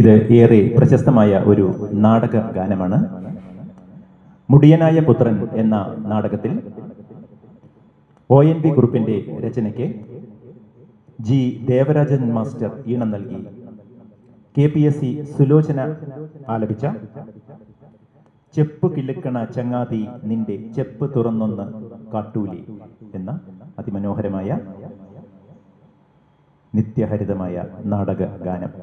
ഇത് ഏറെ പ്രശസ്തമായ ഒരു നാടക ഗാനമാണ്. മുടിയനായ പുത്രൻ എന്ന നാടകത്തിൽ ONV ഗ്രൂപ്പിന്റെ രചനയ്ക്ക് G ദേവരാജൻ മാസ്റ്റർ ഈണം നൽകി KPSC സുലോചന ആലപിച്ച ചെപ്പ് കിലുക്കണ ചങ്ങാതി നിന്റെ ചെപ്പ് തുറന്നൊന്ന് കാട്ടൂലി എന്ന അതിമനോഹരമായ നിത്യഹരിതമായ നാടക ഗാനം.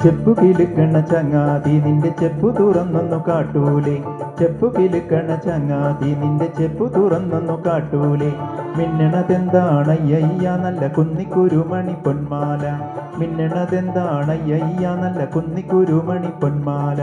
ചെപ്പു കിലുക്കണ ചങ്ങാതി നിന്റെ ചെപ്പു തുറന്നൊന്നു കാട്ടൂലേ, ചെപ്പു കിലുക്കണ ചങ്ങാതി നിന്റെ ചെപ്പു തുറന്നൊന്നു കാട്ടൂലേ. മിന്നണതെന്താണയ്യ നല്ല കുന്നിക്കുരുമണി പൊന്മാല, മിന്നണതെന്താണയ്യ നല്ല കുന്നിക്കുരുമണി പൊന്മാല.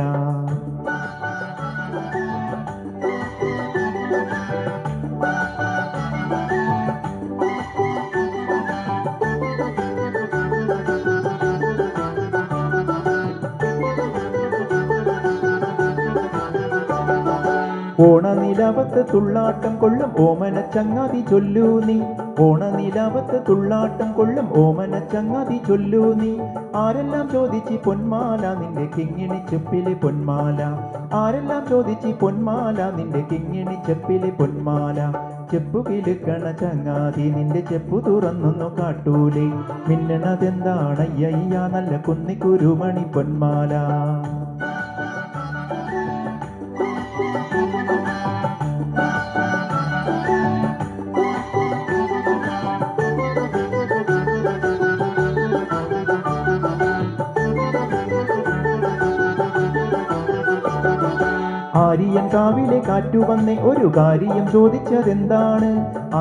ഓണനിലാവത്ത് തുള്ളാട്ടം കൊള്ളും ഓമന ചങ്ങാതി ചൊല്ലൂ നീ, ഓണനിലാവത്ത് തുള്ളാട്ടം കൊള്ളും ഓമന ചങ്ങാതി ചൊല്ലൂ നീ. ആരെല്ലാം ചോദിച്ച് പൊന്മാല നിന്റെ കിങ്ങിണി ചെപ്പിലെ പൊന്മാല, ആരെല്ലാം ചോദിച്ച് പൊന്മാല നിന്റെ കിങ്ങിണി ചെപ്പിലെ പൊന്മാല. ചെപ്പു കിലുക്കണ ചങ്ങാതി നിന്റെ ചെപ്പു തുറന്നൊന്നു കാട്ടൂലേ, മിന്നണതെന്താണയ്യ നല്ല കുന്നിക്കുരുമണി പൊന്മാല. ആര്യൻ കാവിലെ കാറ്റുവന്നേ ഒരു കാര്യം ചോദിച്ചതെന്താണ്,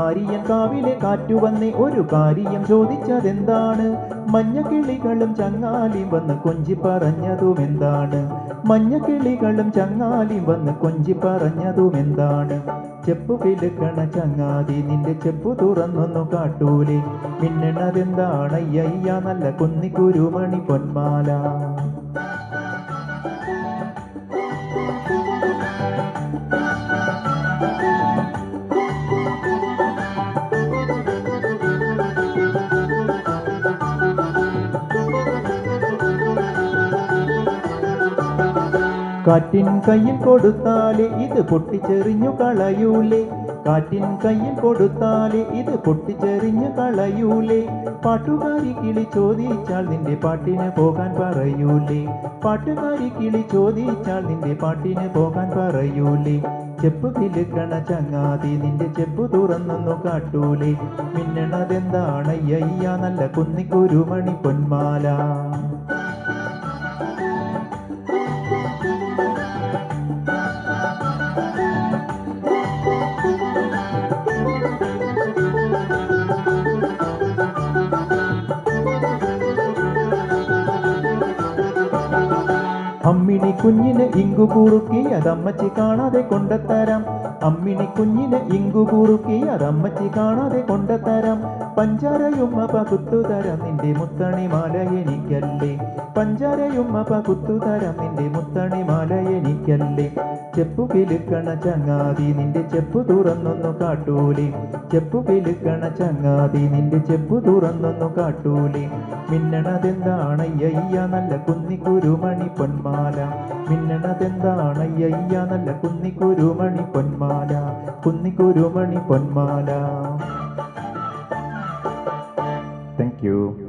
ആര്യൻ കാവിലെ കാറ്റുവന്നേ ഒരു കാര്യം ചോദിച്ചതെന്താണ്. മഞ്ഞക്കിളികളും ചങ്ങാലിയും വന്ന് കൊഞ്ചി പറഞ്ഞതുമെന്താണ്, മഞ്ഞക്കിളികളും ചങ്ങാലിയും വന്ന് കൊഞ്ചി പറഞ്ഞതുമെന്താണ്. ചെപ്പു കിലുക്കണ ചങ്ങാതി നിന്റെ ചെപ്പു തുറന്നൊന്നു കാട്ടൂലേ, മിന്നണതെന്താണയ്യ നല്ല കുന്നിക്കുരുമണി പൊന്മാല. കാറ്റിൻ കയ്യിൽ കൊടുത്താലേ ഇത് പൊട്ടിച്ചെറിഞ്ഞു കളയൂലേ, കാറ്റിൻ കയ്യിൽ കൊടുത്താലേ ഇത് പൊട്ടിച്ചെറിഞ്ഞു കളയൂലേ. പാട്ടുകാരി കിളി ചോദിച്ചാൽ നിന്റെ പാട്ടിന് പോകാൻ പറയൂലേ, പാട്ടുകാരി കിളി ചോദിച്ചാൽ നിന്റെ പാട്ടിന് പോകാൻ പറയൂലേ. ചെപ്പു കിലുക്കണ ചങ്ങാതി നിന്റെ ചെപ്പു തുറന്നൊന്നു കാട്ടൂലേ, മിന്നണതെന്താണയ്യ നല്ല കുന്നിക്കുരുമണി പൊന്മാല. അമ്മിണി കുഞ്ഞിന് ഇങ്കു കുറുക്കി അതമ്മച്ചി കാണാതെ കൊണ്ടത്തരാം, അമ്മിണി കുഞ്ഞിന് ഇങ്കു കുറുക്കി അതമ്മച്ചി കാണാതെ കൊണ്ടത്തരാം. പഞ്ചാരയുമ്മ പകുത്തുതരാം നിന്റെ മുത്തണിമാല എനിക്കല്ലേ, പഞ്ചാരയുമ്മ പകുത്തുതരാം നിന്റെ മുത്തണിമാല എനിക്കല്ലേ. ചെപ്പു കിലുക്കണ ചങ്ങാതി നിന്റെ ചെപ്പു തുറന്നൊന്നു കാട്ടൂലേ, ചെപ്പു കിലുക്കണ ചങ്ങാതി നിന്റെ ചെപ്പു തുറന്നൊന്നു കാട്ടൂലേ. മിന്നണതെന്താണയ്യ നല്ല കുന്നിക്കുരുമണി പൊന്മാല, മിന്നണതെന്താണയ്യ നല്ല കുന്നിക്കുരുമണി പൊന്മാല, കുന്നിക്കുരുമണി പൊന്മാല. Thank you.